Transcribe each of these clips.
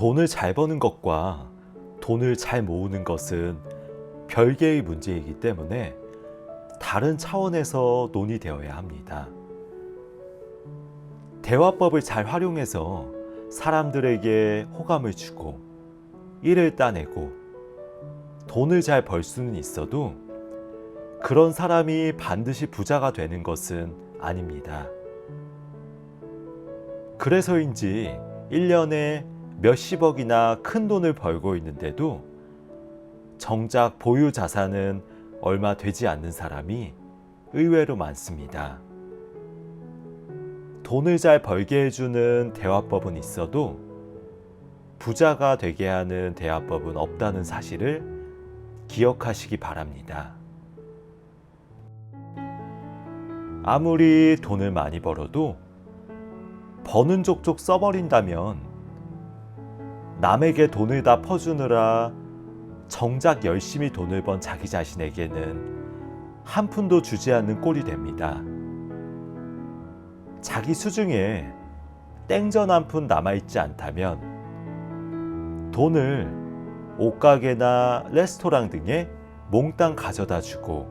돈을 잘 버는 것과 돈을 잘 모으는 것은 별개의 문제이기 때문에 다른 차원에서 논의되어야 합니다. 대화법을 잘 활용해서 사람들에게 호감을 주고 일을 따내고 돈을 잘 벌 수는 있어도 그런 사람이 반드시 부자가 되는 것은 아닙니다. 그래서인지 1년에 몇십억이나 큰 돈을 벌고 있는데도 정작 보유 자산은 얼마 되지 않는 사람이 의외로 많습니다. 돈을 잘 벌게 해주는 대화법은 있어도 부자가 되게 하는 대화법은 없다는 사실을 기억하시기 바랍니다. 아무리 돈을 많이 벌어도 버는 족족 써버린다면 남에게 돈을 다 퍼주느라 정작 열심히 돈을 번 자기 자신에게는 한 푼도 주지 않는 꼴이 됩니다. 자기 수중에 땡전 한 푼 남아있지 않다면 돈을 옷가게나 레스토랑 등에 몽땅 가져다 주고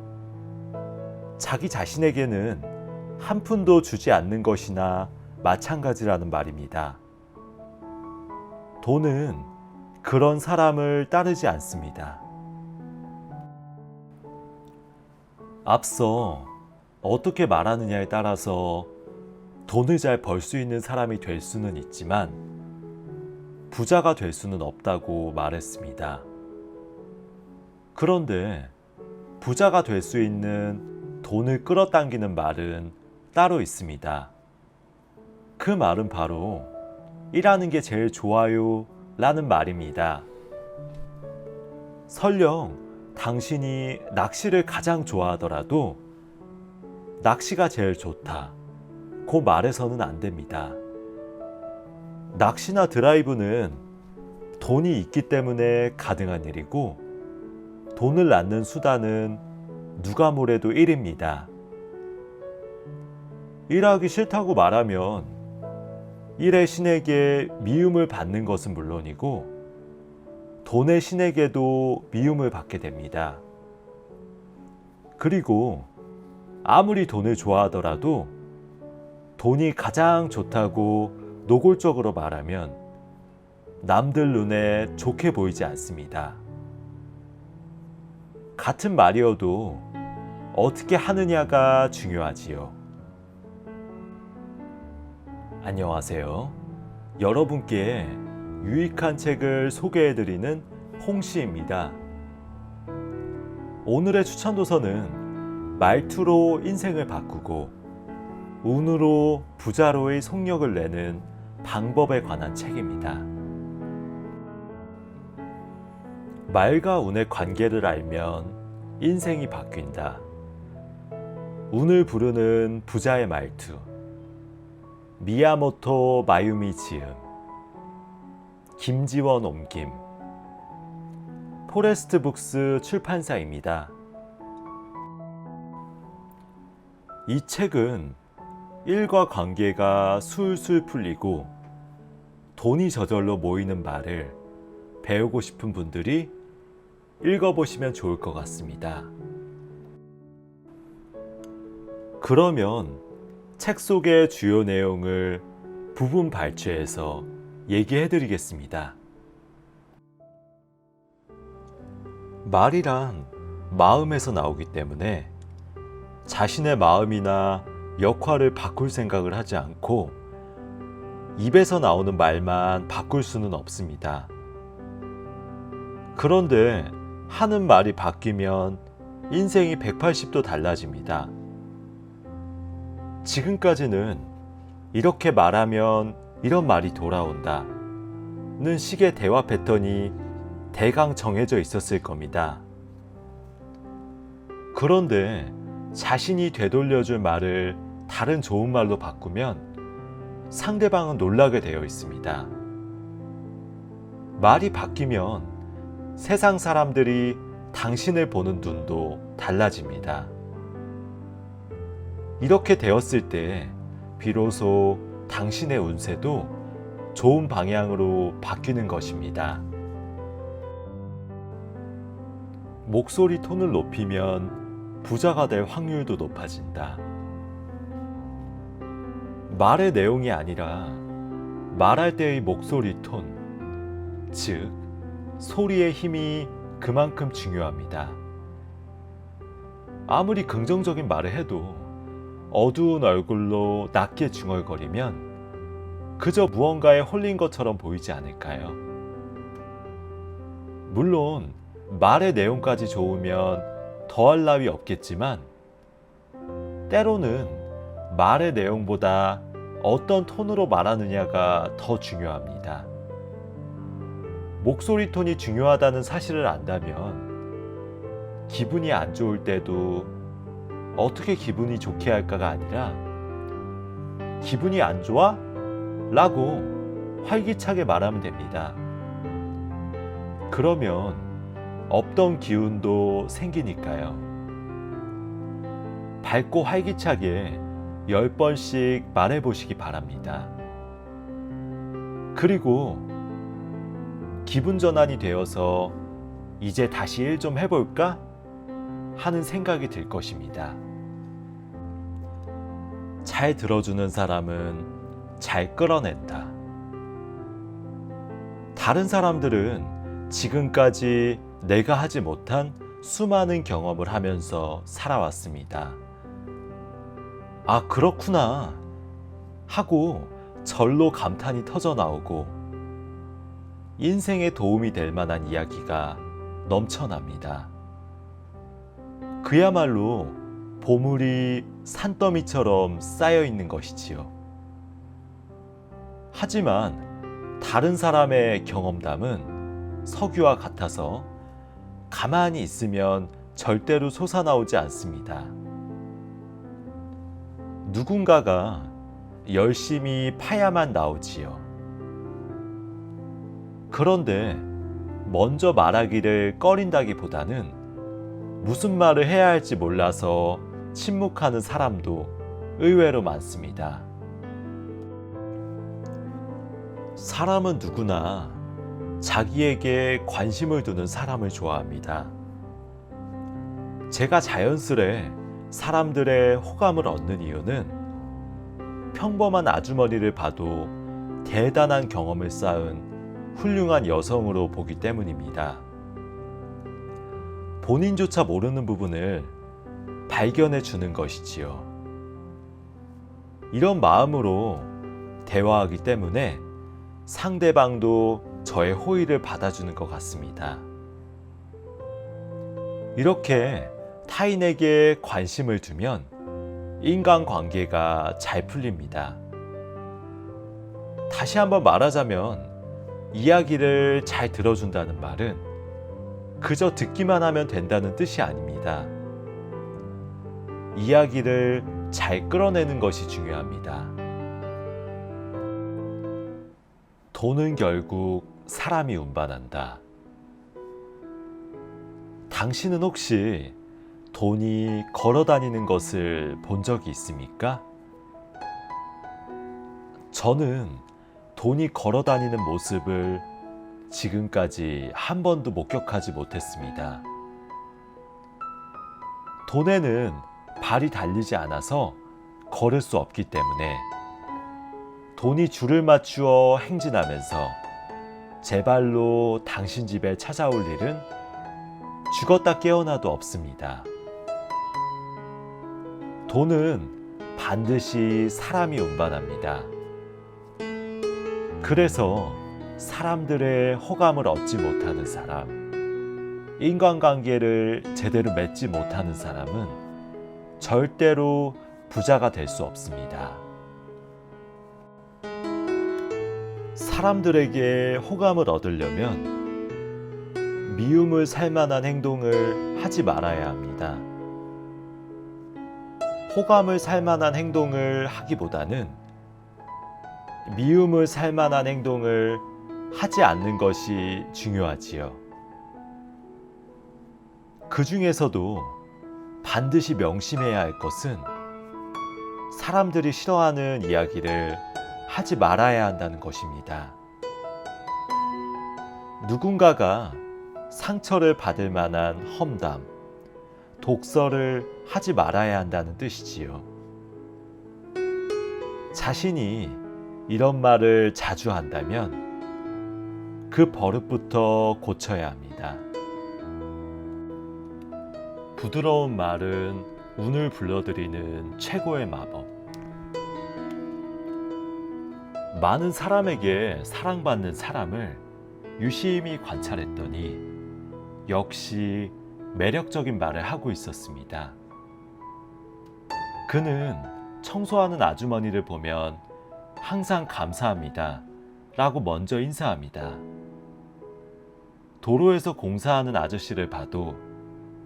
자기 자신에게는 한 푼도 주지 않는 것이나 마찬가지라는 말입니다. 돈은 그런 사람을 따르지 않습니다. 앞서 어떻게 말하느냐에 따라서 돈을 잘 벌 수 있는 사람이 될 수는 있지만 부자가 될 수는 없다고 말했습니다. 그런데 부자가 될 수 있는 돈을 끌어당기는 말은 따로 있습니다. 그 말은 바로 일하는 게 제일 좋아요 라는 말입니다. 설령 당신이 낚시를 가장 좋아하더라도 낚시가 제일 좋다 고 말해서는 안 됩니다. 낚시나 드라이브는 돈이 있기 때문에 가능한 일이고 돈을 낳는 수단은 누가 뭐래도 일입니다. 일하기 싫다고 말하면 일의 신에게 미움을 받는 것은 물론이고 돈의 신에게도 미움을 받게 됩니다. 그리고 아무리 돈을 좋아하더라도 돈이 가장 좋다고 노골적으로 말하면 남들 눈에 좋게 보이지 않습니다. 같은 말이어도 어떻게 하느냐가 중요하지요. 안녕하세요. 여러분께 유익한 책을 소개해드리는 홍씨입니다. 오늘의 추천 도서는 말투로 인생을 바꾸고 운으로 부자로의 속력을 내는 방법에 관한 책입니다. 말과 운의 관계를 알면 인생이 바뀐다. 운을 부르는 부자의 말투. 미야모토 마유미 지음. 김지원 옮김. 포레스트 북스 출판사입니다. 이 책은 일과 관계가 술술 풀리고 돈이 저절로 모이는 말을 배우고 싶은 분들이 읽어보시면 좋을 것 같습니다. 그러면 책 속의 주요 내용을 부분 발췌해서 얘기해드리겠습니다. 말이란 마음에서 나오기 때문에 자신의 마음이나 역할을 바꿀 생각을 하지 않고 입에서 나오는 말만 바꿀 수는 없습니다. 그런데 하는 말이 바뀌면 인생이 180도 달라집니다. 지금까지는 이렇게 말하면 이런 말이 돌아온다 는 식의 대화 패턴이 대강 정해져 있었을 겁니다. 그런데 자신이 되돌려줄 말을 다른 좋은 말로 바꾸면 상대방은 놀라게 되어 있습니다. 말이 바뀌면 세상 사람들이 당신을 보는 눈도 달라집니다. 이렇게 되었을 때 비로소 당신의 운세도 좋은 방향으로 바뀌는 것입니다. 목소리 톤을 높이면 부자가 될 확률도 높아진다. 말의 내용이 아니라 말할 때의 목소리 톤, 즉 소리의 힘이 그만큼 중요합니다. 아무리 긍정적인 말을 해도 어두운 얼굴로 낮게 중얼거리면 그저 무언가에 홀린 것처럼 보이지 않을까요? 물론 말의 내용까지 좋으면 더할 나위 없겠지만 때로는 말의 내용보다 어떤 톤으로 말하느냐가 더 중요합니다. 목소리 톤이 중요하다는 사실을 안다면 기분이 안 좋을 때도 어떻게 기분이 좋게 할까가 아니라 기분이 안 좋아? 라고 활기차게 말하면 됩니다. 그러면 없던 기운도 생기니까요. 밝고 활기차게 10번씩 말해보시기 바랍니다. 그리고 기분 전환이 되어서 이제 다시 일 좀 해볼까? 하는 생각이 들 것입니다. 잘 들어주는 사람은 잘 끌어낸다. 다른 사람들은 지금까지 내가 하지 못한 수많은 경험을 하면서 살아왔습니다. 아, 그렇구나 하고 절로 감탄이 터져 나오고 인생에 도움이 될 만한 이야기가 넘쳐납니다. 그야말로 보물이 산더미처럼 쌓여 있는 것이지요. 하지만 다른 사람의 경험담은 석유와 같아서 가만히 있으면 절대로 솟아나오지 않습니다. 누군가가 열심히 파야만 나오지요. 그런데 먼저 말하기를 꺼린다기보다는 무슨 말을 해야 할지 몰라서 침묵하는 사람도 의외로 많습니다. 사람은 누구나 자기에게 관심을 두는 사람을 좋아합니다. 제가 자연스레 사람들의 호감을 얻는 이유는 평범한 아주머니를 봐도 대단한 경험을 쌓은 훌륭한 여성으로 보기 때문입니다. 본인조차 모르는 부분을 발견해 주는 것이지요. 이런 마음으로 대화하기 때문에 상대방도 저의 호의를 받아주는 것 같습니다. 이렇게 타인에게 관심을 두면 인간관계가 잘 풀립니다. 다시 한번 말하자면 이야기를 잘 들어준다는 말은 그저 듣기만 하면 된다는 뜻이 아닙니다. 이야기를 잘 끌어내는 것이 중요합니다. 돈은 결국 사람이 운반한다. 당신은 혹시 돈이 걸어 다니는 것을 본 적이 있습니까? 저는 돈이 걸어 다니는 모습을 지금까지 한 번도 목격하지 못했습니다. 돈에는 발이 달리지 않아서 걸을 수 없기 때문에 돈이 줄을 맞추어 행진하면서 제 발로 당신 집에 찾아올 일은 죽었다 깨어나도 없습니다. 돈은 반드시 사람이 운반합니다. 그래서 사람들의 호감을 얻지 못하는 사람, 인간관계를 제대로 맺지 못하는 사람은 절대로 부자가 될 수 없습니다. 사람들에게 호감을 얻으려면 미움을 살 만한 행동을 하지 말아야 합니다. 호감을 살 만한 행동을 하기보다는 미움을 살 만한 행동을 하지 않는 것이 중요하지요. 그 중에서도 반드시 명심해야 할 것은 사람들이 싫어하는 이야기를 하지 말아야 한다는 것입니다. 누군가가 상처를 받을 만한 험담, 독설을 하지 말아야 한다는 뜻이지요. 자신이 이런 말을 자주 한다면 그 버릇부터 고쳐야 합니다. 부드러운 말은 운을 불러들이는 최고의 마법. 많은 사람에게 사랑받는 사람을 유심히 관찰했더니 역시 매력적인 말을 하고 있었습니다. 그는 청소하는 아주머니를 보면 항상 감사합니다 라고 먼저 인사합니다. 도로에서 공사하는 아저씨를 봐도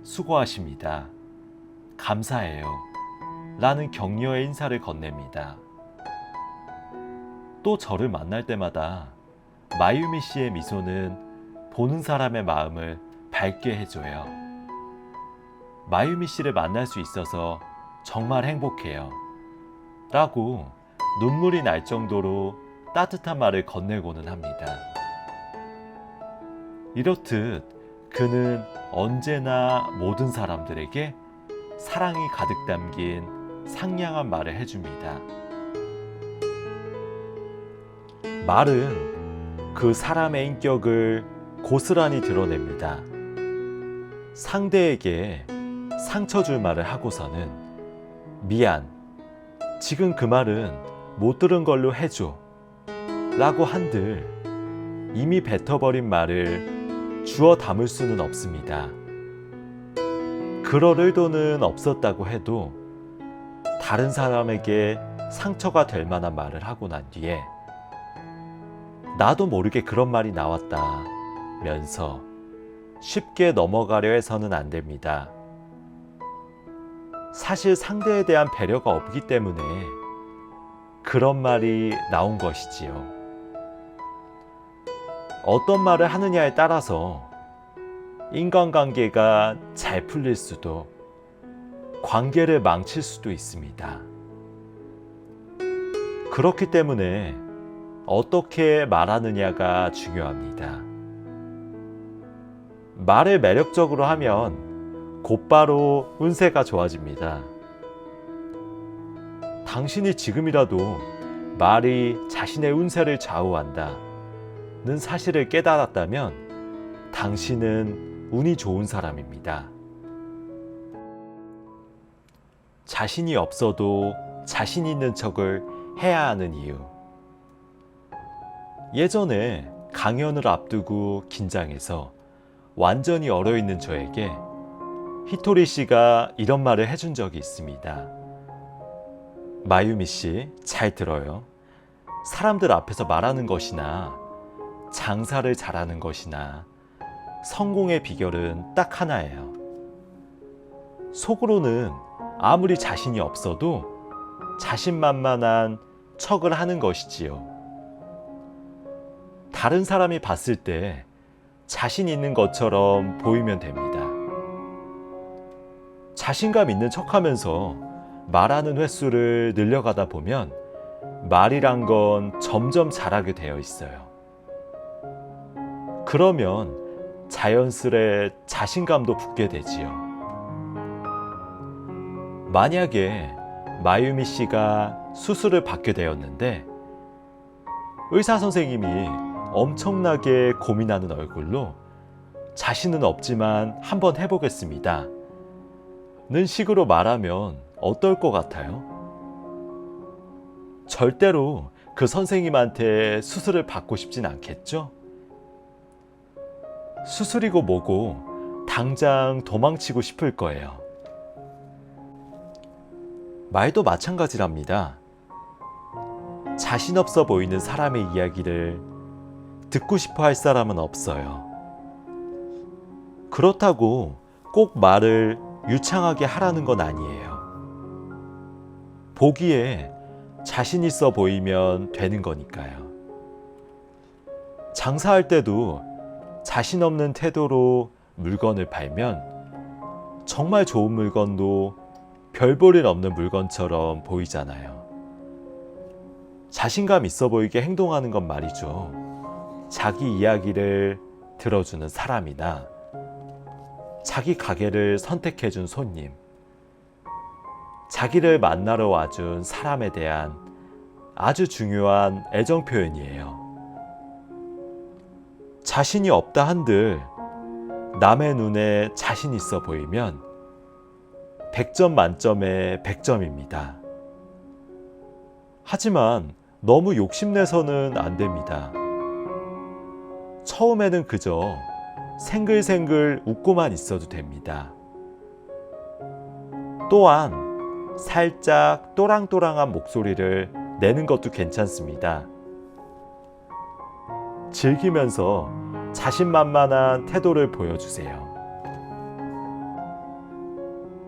수고하십니다, 감사해요 라는 격려의 인사를 건넵니다. 또 저를 만날 때마다 마유미 씨의 미소는 보는 사람의 마음을 밝게 해줘요. 마유미 씨를 만날 수 있어서 정말 행복해요 라고 눈물이 날 정도로 따뜻한 말을 건네고는 합니다. 이렇듯 그는 언제나 모든 사람들에게 사랑이 가득 담긴 상냥한 말을 해줍니다. 말은 그 사람의 인격을 고스란히 드러냅니다. 상대에게 상처 줄 말을 하고서는 미안, 지금 그 말은 못 들은 걸로 해줘 라고 한들 이미 뱉어버린 말을 주워 담을 수는 없습니다. 그럴 의도는 없었다고 해도 다른 사람에게 상처가 될 만한 말을 하고 난 뒤에 나도 모르게 그런 말이 나왔다 면서 쉽게 넘어가려 해서는 안 됩니다. 사실 상대에 대한 배려가 없기 때문에 그런 말이 나온 것이지요. 어떤 말을 하느냐에 따라서 인간관계가 잘 풀릴 수도, 관계를 망칠 수도 있습니다. 그렇기 때문에 어떻게 말하느냐가 중요합니다. 말을 매력적으로 하면 곧바로 운세가 좋아집니다. 당신이 지금이라도 말이 자신의 운세를 좌우한다는 사실을 깨달았다면 당신은 운이 좋은 사람입니다. 자신이 없어도 자신 있는 척을 해야 하는 이유. 예전에 강연을 앞두고 긴장해서 완전히 얼어있는 저에게 히토리 씨가 이런 말을 해준 적이 있습니다. 마유미 씨, 잘 들어요. 사람들 앞에서 말하는 것이나 장사를 잘하는 것이나 성공의 비결은 딱 하나예요. 속으로는 아무리 자신이 없어도 자신만만한 척을 하는 것이지요. 다른 사람이 봤을 때 자신 있는 것처럼 보이면 됩니다. 자신감 있는 척하면서 말하는 횟수를 늘려가다 보면 말이란 건 점점 잘하게 되어 있어요. 그러면 자연스레 자신감도 붙게 되지요. 만약에 마유미 씨가 수술을 받게 되었는데 의사 선생님이 엄청나게 고민하는 얼굴로 자신은 없지만 한번 해보겠습니다 는 식으로 말하면 어떨 것 같아요? 절대로 그 선생님한테 수술을 받고 싶진 않겠죠? 수술이고 뭐고 당장 도망치고 싶을 거예요. 말도 마찬가지랍니다. 자신 없어 보이는 사람의 이야기를 듣고 싶어 할 사람은 없어요. 그렇다고 꼭 말을 유창하게 하라는 건 아니에요. 보기에 자신 있어 보이면 되는 거니까요. 장사할 때도 자신 없는 태도로 물건을 팔면 정말 좋은 물건도 별 볼 일 없는 물건처럼 보이잖아요. 자신감 있어 보이게 행동하는 건 말이죠. 자기 이야기를 들어주는 사람이나 자기 가게를 선택해준 손님, 자기를 만나러 와준 사람에 대한 아주 중요한 애정 표현이에요. 자신이 없다 한들 남의 눈에 자신 있어 보이면 100점 만점에 100점입니다. 하지만 너무 욕심내서는 안 됩니다. 처음에는 그저 생글생글 웃고만 있어도 됩니다. 또한 살짝 또랑또랑한 목소리를 내는 것도 괜찮습니다. 즐기면서 자신만만한 태도를 보여주세요.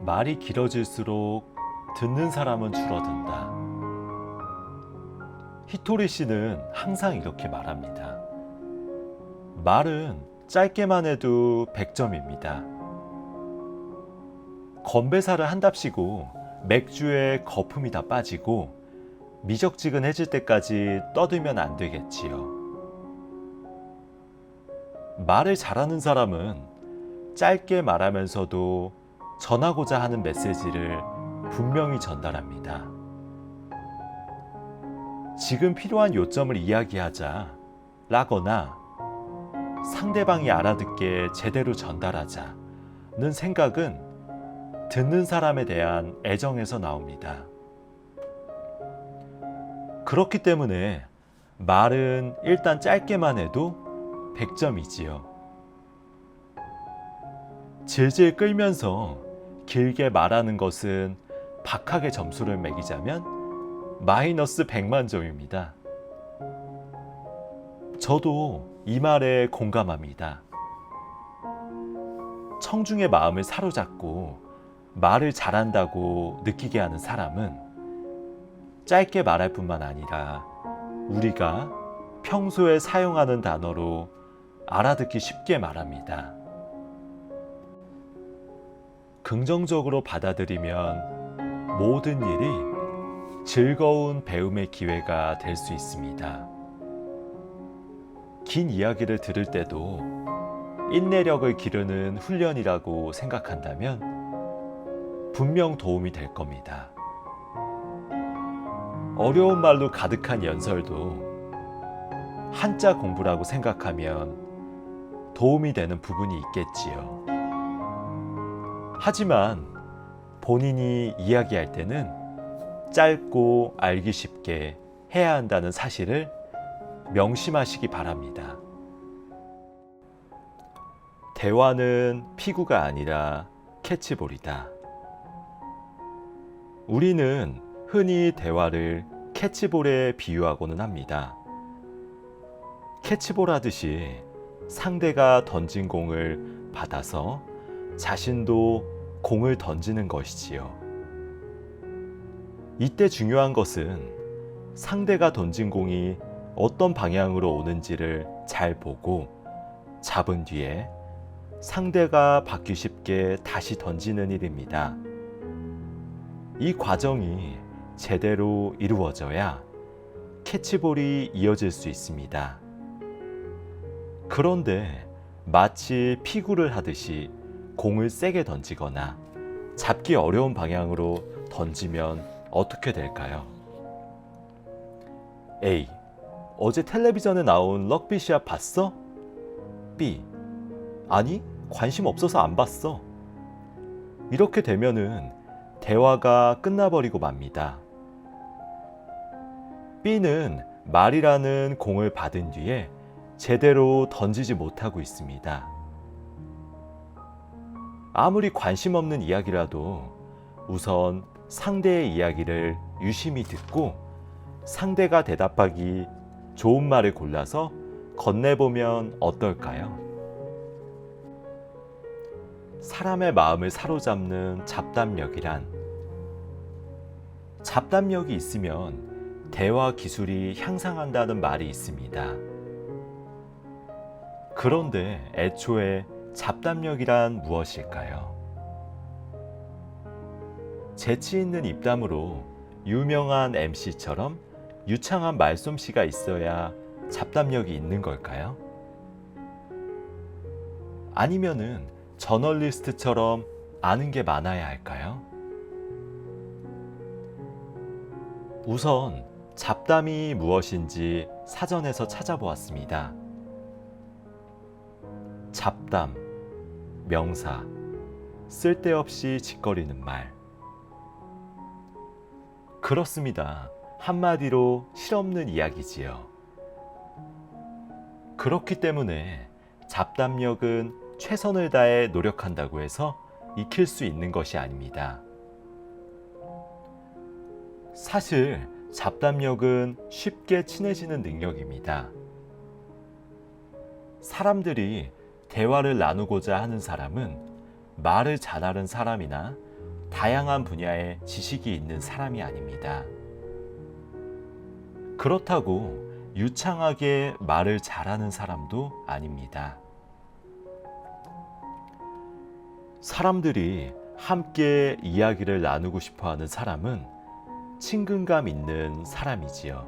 말이 길어질수록 듣는 사람은 줄어든다. 히토리 씨는 항상 이렇게 말합니다. 말은 짧게만 해도 100점입니다. 건배사를 한답시고 맥주에 거품이 다 빠지고 미적지근해질 때까지 떠들면 안 되겠지요. 말을 잘하는 사람은 짧게 말하면서도 전하고자 하는 메시지를 분명히 전달합니다. 지금 필요한 요점을 이야기하자 라거나 상대방이 알아듣게 제대로 전달하자는 생각은 듣는 사람에 대한 애정에서 나옵니다. 그렇기 때문에 말은 일단 짧게만 해도 100점이지요. 질질 끌면서 길게 말하는 것은 박하게 점수를 매기자면 마이너스 100만 점입니다. 저도 이 말에 공감합니다. 청중의 마음을 사로잡고 말을 잘한다고 느끼게 하는 사람은 짧게 말할 뿐만 아니라 우리가 평소에 사용하는 단어로 알아듣기 쉽게 말합니다. 긍정적으로 받아들이면 모든 일이 즐거운 배움의 기회가 될 수 있습니다. 긴 이야기를 들을 때도 인내력을 기르는 훈련이라고 생각한다면 분명 도움이 될 겁니다. 어려운 말로 가득한 연설도 한자 공부라고 생각하면 도움이 되는 부분이 있겠지요. 하지만 본인이 이야기할 때는 짧고 알기 쉽게 해야 한다는 사실을 명심하시기 바랍니다. 대화는 피구가 아니라 캐치볼이다. 우리는 흔히 대화를 캐치볼에 비유하고는 합니다. 캐치볼 하듯이 상대가 던진 공을 받아서 자신도 공을 던지는 것이지요. 이때 중요한 것은 상대가 던진 공이 어떤 방향으로 오는지를 잘 보고 잡은 뒤에 상대가 받기 쉽게 다시 던지는 일입니다. 이 과정이 제대로 이루어져야 캐치볼이 이어질 수 있습니다. 그런데 마치 피구를 하듯이 공을 세게 던지거나 잡기 어려운 방향으로 던지면 어떻게 될까요? A. 어제 텔레비전에 나온 럭비 시합 봤어? B. 아니, 관심 없어서 안 봤어. 이렇게 되면은 대화가 끝나버리고 맙니다. B는 말이라는 공을 받은 뒤에 제대로 던지지 못하고 있습니다. 아무리 관심 없는 이야기라도 우선 상대의 이야기를 유심히 듣고 상대가 대답하기 좋은 말을 골라서 건네보면 어떨까요? 사람의 마음을 사로잡는 잡담력이란 잡담력이 있으면 대화 기술이 향상한다는 말이 있습니다. 그런데 애초에 잡담력이란 무엇일까요? 재치 있는 입담으로 유명한 MC처럼 유창한 말솜씨가 있어야 잡담력이 있는 걸까요? 아니면은 저널리스트처럼 아는 게 많아야 할까요? 우선 잡담이 무엇인지 사전에서 찾아보았습니다. 잡담, 명사, 쓸데없이 짓거리는 말. 그렇습니다. 한마디로 실없는 이야기지요. 그렇기 때문에 잡담력은 최선을 다해 노력한다고 해서 익힐 수 있는 것이 아닙니다. 사실 잡담력은 쉽게 친해지는 능력입니다. 사람들이 대화를 나누고자 하는 사람은 말을 잘하는 사람이나 다양한 분야의 지식이 있는 사람이 아닙니다. 그렇다고 유창하게 말을 잘하는 사람도 아닙니다. 사람들이 함께 이야기를 나누고 싶어 하는 사람은 친근감 있는 사람이지요.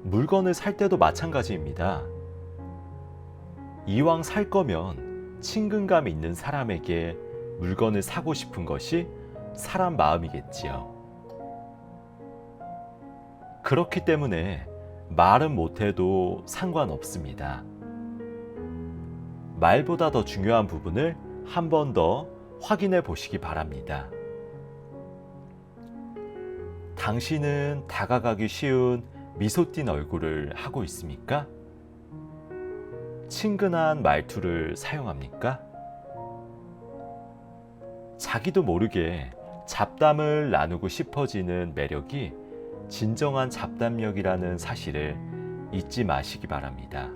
물건을 살 때도 마찬가지입니다. 이왕 살 거면 친근감 있는 사람에게 물건을 사고 싶은 것이 사람 마음이겠지요. 그렇기 때문에 말은 못해도 상관없습니다. 말보다 더 중요한 부분을 한 번 더 확인해 보시기 바랍니다. 당신은 다가가기 쉬운 미소 띤 얼굴을 하고 있습니까? 친근한 말투를 사용합니까? 자기도 모르게 잡담을 나누고 싶어지는 매력이 진정한 잡담력이라는 사실을 잊지 마시기 바랍니다.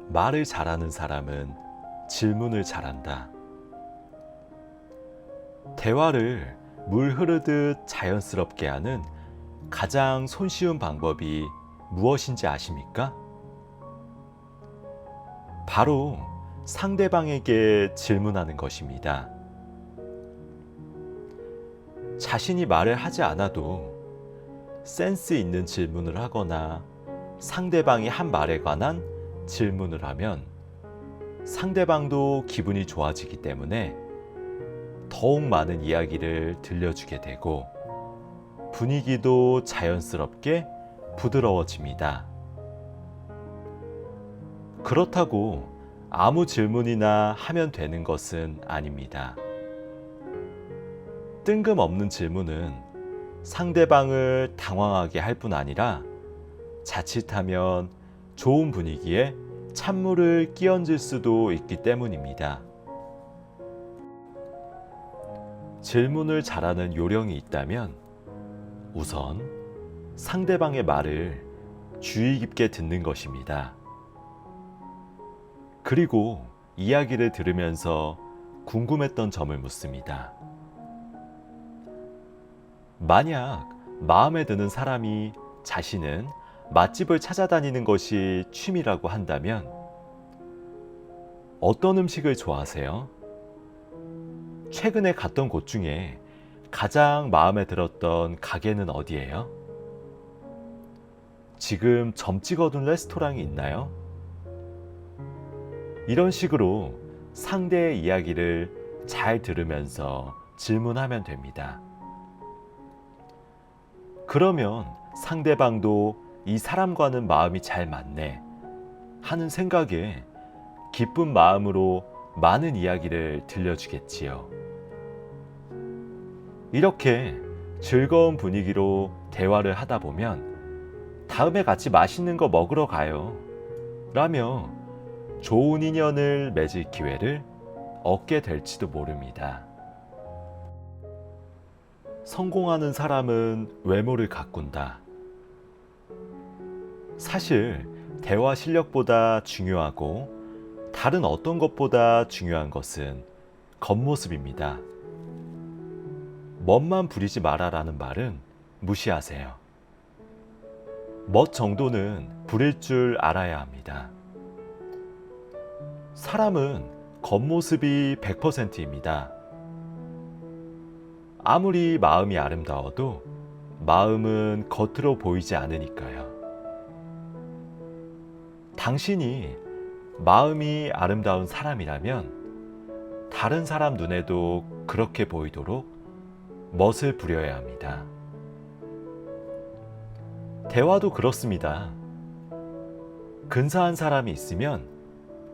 말을 잘하는 사람은 질문을 잘한다. 대화를 물 흐르듯 자연스럽게 하는 가장 손쉬운 방법이 무엇인지 아십니까? 바로 상대방에게 질문하는 것입니다. 자신이 말을 하지 않아도 센스 있는 질문을 하거나 상대방이 한 말에 관한 질문을 하면 상대방도 기분이 좋아지기 때문에 더욱 많은 이야기를 들려주게 되고 분위기도 자연스럽게 부드러워집니다. 그렇다고 아무 질문이나 하면 되는 것은 아닙니다. 뜬금없는 질문은 상대방을 당황하게 할 뿐 아니라 자칫하면 좋은 분위기에 찬물을 끼얹을 수도 있기 때문입니다. 질문을 잘하는 요령이 있다면 우선 상대방의 말을 주의 깊게 듣는 것입니다. 그리고 이야기를 들으면서 궁금했던 점을 묻습니다. 만약 마음에 드는 사람이 자신은 맛집을 찾아다니는 것이 취미라고 한다면 어떤 음식을 좋아하세요? 최근에 갔던 곳 중에 가장 마음에 들었던 가게는 어디예요? 지금 점 찍어둔 레스토랑이 있나요? 이런 식으로 상대의 이야기를 잘 들으면서 질문하면 됩니다. 그러면 상대방도 이 사람과는 마음이 잘 맞네 하는 생각에 기쁜 마음으로 많은 이야기를 들려주겠지요. 이렇게 즐거운 분위기로 대화를 하다 보면 다음에 같이 맛있는 거 먹으러 가요 라며 좋은 인연을 맺을 기회를 얻게 될지도 모릅니다. 성공하는 사람은 외모를 가꾼다. 사실 대화 실력보다 중요하고 다른 어떤 것보다 중요한 것은 겉모습입니다. 멋만 부리지 마라라는 말은 무시하세요. 멋 정도는 부릴 줄 알아야 합니다. 사람은 겉모습이 100%입니다. 아무리 마음이 아름다워도 마음은 겉으로 보이지 않으니까요. 당신이 마음이 아름다운 사람이라면 다른 사람 눈에도 그렇게 보이도록 멋을 부려야 합니다. 대화도 그렇습니다. 근사한 사람이 있으면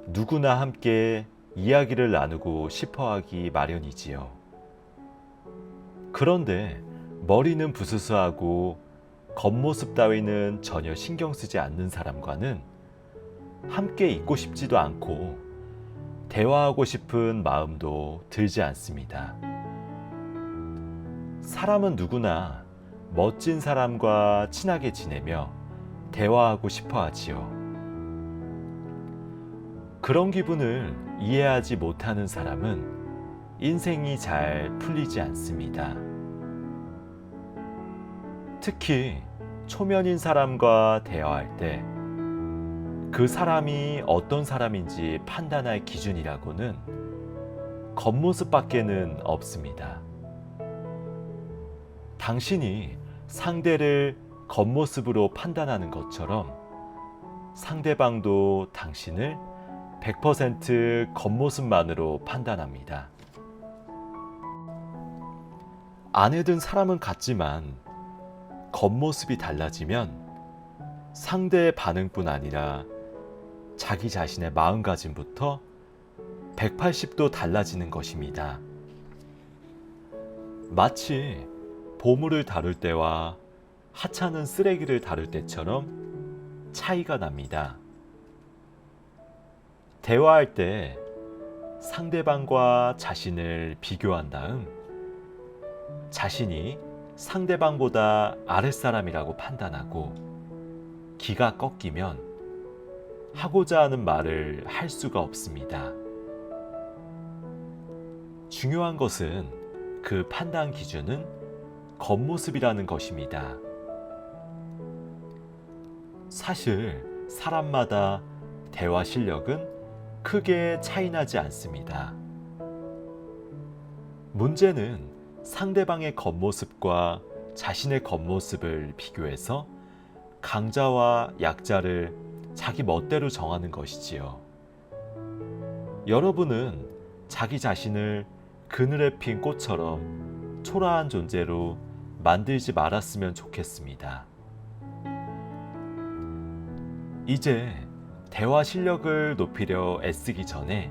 누구나 함께 이야기를 나누고 싶어 하기 마련이지요. 그런데 머리는 부스스하고 겉모습 따위는 전혀 신경 쓰지 않는 사람과는 함께 있고 싶지도 않고 대화하고 싶은 마음도 들지 않습니다. 사람은 누구나 멋진 사람과 친하게 지내며 대화하고 싶어 하지요. 그런 기분을 이해하지 못하는 사람은 인생이 잘 풀리지 않습니다. 특히 초면인 사람과 대화할 때 그 사람이 어떤 사람인지 판단할 기준이라고는 겉모습밖에는 없습니다. 당신이 상대를 겉모습으로 판단하는 것처럼 상대방도 당신을 100% 겉모습만으로 판단합니다. 안에 든 사람은 같지만 겉모습이 달라지면 상대의 반응뿐 아니라 자기 자신의 마음가짐부터 180도 달라지는 것입니다. 마치 보물을 다룰 때와 하찮은 쓰레기를 다룰 때처럼 차이가 납니다. 대화할 때 상대방과 자신을 비교한 다음 자신이 상대방보다 아랫사람이라고 판단하고 기가 꺾이면 하고자 하는 말을 할 수가 없습니다. 중요한 것은 그 판단 기준은 겉모습이라는 것입니다. 사실 사람마다 대화 실력은 크게 차이나지 않습니다. 문제는 상대방의 겉모습과 자신의 겉모습을 비교해서 강자와 약자를 자기 멋대로 정하는 것이지요. 여러분은 자기 자신을 그늘에 핀 꽃처럼 초라한 존재로 만들지 말았으면 좋겠습니다. 이제 대화 실력을 높이려 애쓰기 전에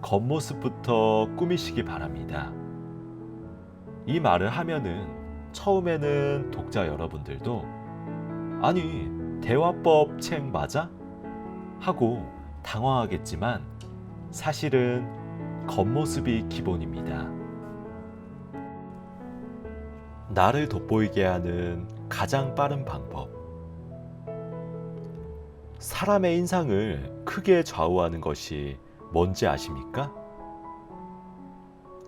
겉모습부터 꾸미시기 바랍니다. 이 말을 하면은 처음에는 독자 여러분들도 아니 대화법 책 맞아? 하고 당황하겠지만 사실은 겉모습이 기본입니다. 나를 돋보이게 하는 가장 빠른 방법. 사람의 인상을 크게 좌우하는 것이 뭔지 아십니까?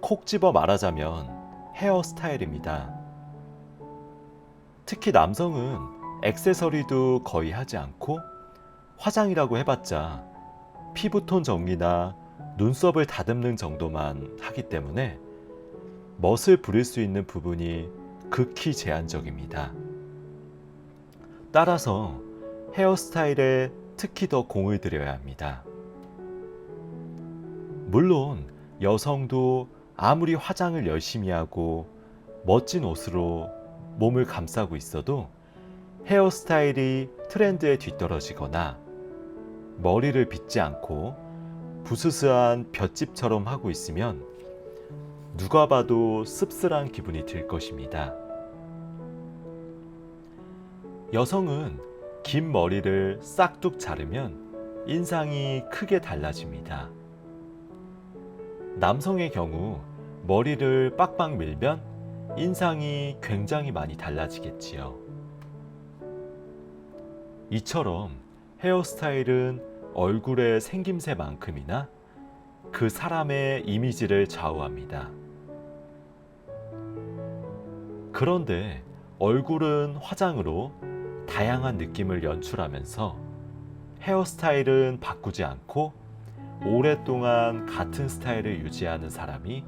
콕 집어 말하자면 헤어스타일입니다. 특히 남성은 액세서리도 거의 하지 않고 화장이라고 해봤자 피부톤 정리나 눈썹을 다듬는 정도만 하기 때문에 멋을 부릴 수 있는 부분이 극히 제한적입니다. 따라서 헤어스타일에 특히 더 공을 들여야 합니다. 물론 여성도 아무리 화장을 열심히 하고 멋진 옷으로 몸을 감싸고 있어도 헤어스타일이 트렌드에 뒤떨어지거나 머리를 빗지 않고 부스스한 볏짚처럼 하고 있으면 누가 봐도 씁쓸한 기분이 들 것입니다. 여성은 긴 머리를 싹둑 자르면 인상이 크게 달라집니다. 남성의 경우 머리를 빡빡 밀면 인상이 굉장히 많이 달라지겠지요. 이처럼 헤어스타일은 얼굴의 생김새만큼이나 그 사람의 이미지를 좌우합니다. 그런데 얼굴은 화장으로 다양한 느낌을 연출하면서 헤어스타일은 바꾸지 않고 오랫동안 같은 스타일을 유지하는 사람이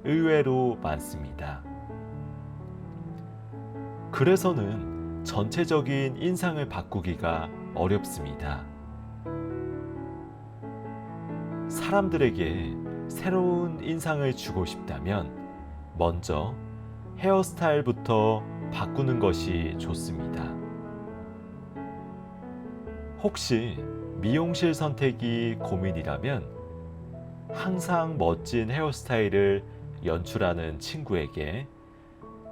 의외로 많습니다. 그래서는 전체적인 인상을 바꾸기가 어렵습니다. 사람들에게 새로운 인상을 주고 싶다면 먼저 헤어스타일부터 바꾸는 것이 좋습니다. 혹시 미용실 선택이 고민이라면 항상 멋진 헤어스타일을 연출하는 친구에게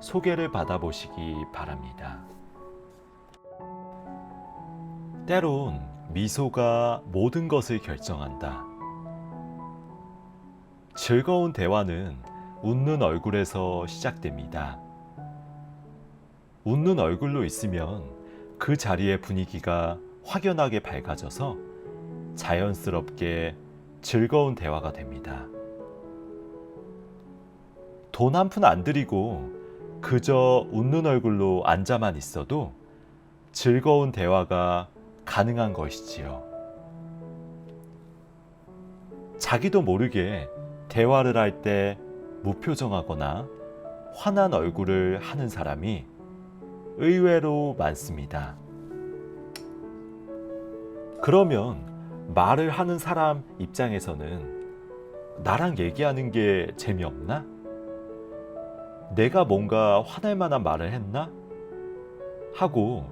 소개를 받아보시기 바랍니다. 때론 미소가 모든 것을 결정한다. 즐거운 대화는 웃는 얼굴에서 시작됩니다. 웃는 얼굴로 있으면 그 자리의 분위기가 확연하게 밝아져서 자연스럽게 즐거운 대화가 됩니다. 돈 한 푼 안 들이고 그저 웃는 얼굴로 앉아만 있어도 즐거운 대화가 가능한 것이지요. 자기도 모르게 대화를 할 때 무표정하거나 화난 얼굴을 하는 사람이 의외로 많습니다. 그러면 말을 하는 사람 입장에서는 나랑 얘기하는 게 재미없나? 내가 뭔가 화날 만한 말을 했나? 하고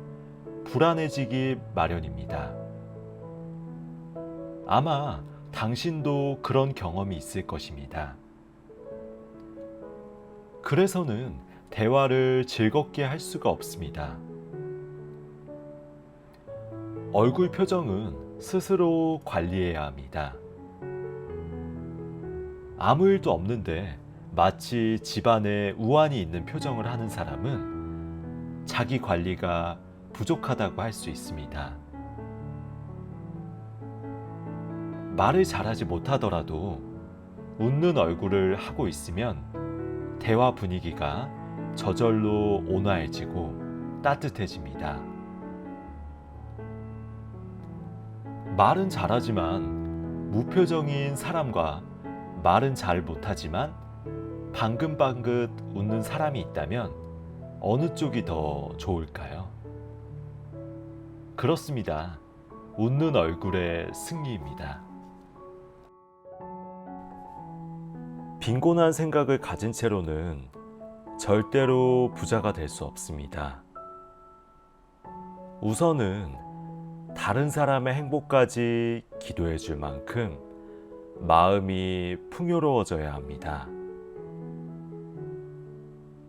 불안해지기 마련입니다. 아마 당신도 그런 경험이 있을 것입니다. 그래서는 대화를 즐겁게 할 수가 없습니다. 얼굴 표정은 스스로 관리해야 합니다. 아무 일도 없는데 마치 집안에 우환이 있는 표정을 하는 사람은 자기 관리가 부족하다고 할 수 있습니다. 말을 잘하지 못하더라도 웃는 얼굴을 하고 있으면 대화 분위기가 저절로 온화해지고 따뜻해집니다. 말은 잘하지만 무표정인 사람과 말은 잘 못하지만 방긋방긋 웃는 사람이 있다면 어느 쪽이 더 좋을까요? 그렇습니다. 웃는 얼굴의 승리입니다. 빈곤한 생각을 가진 채로는 절대로 부자가 될 수 없습니다. 우선은 다른 사람의 행복까지 기도해 줄 만큼 마음이 풍요로워져야 합니다.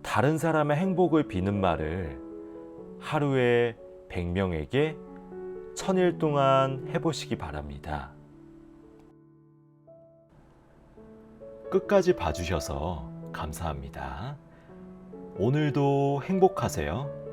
다른 사람의 행복을 비는 말을 하루에 100명에게 1000일 동안 해보시기 바랍니다. 끝까지 봐주셔서 감사합니다. 오늘도 행복하세요.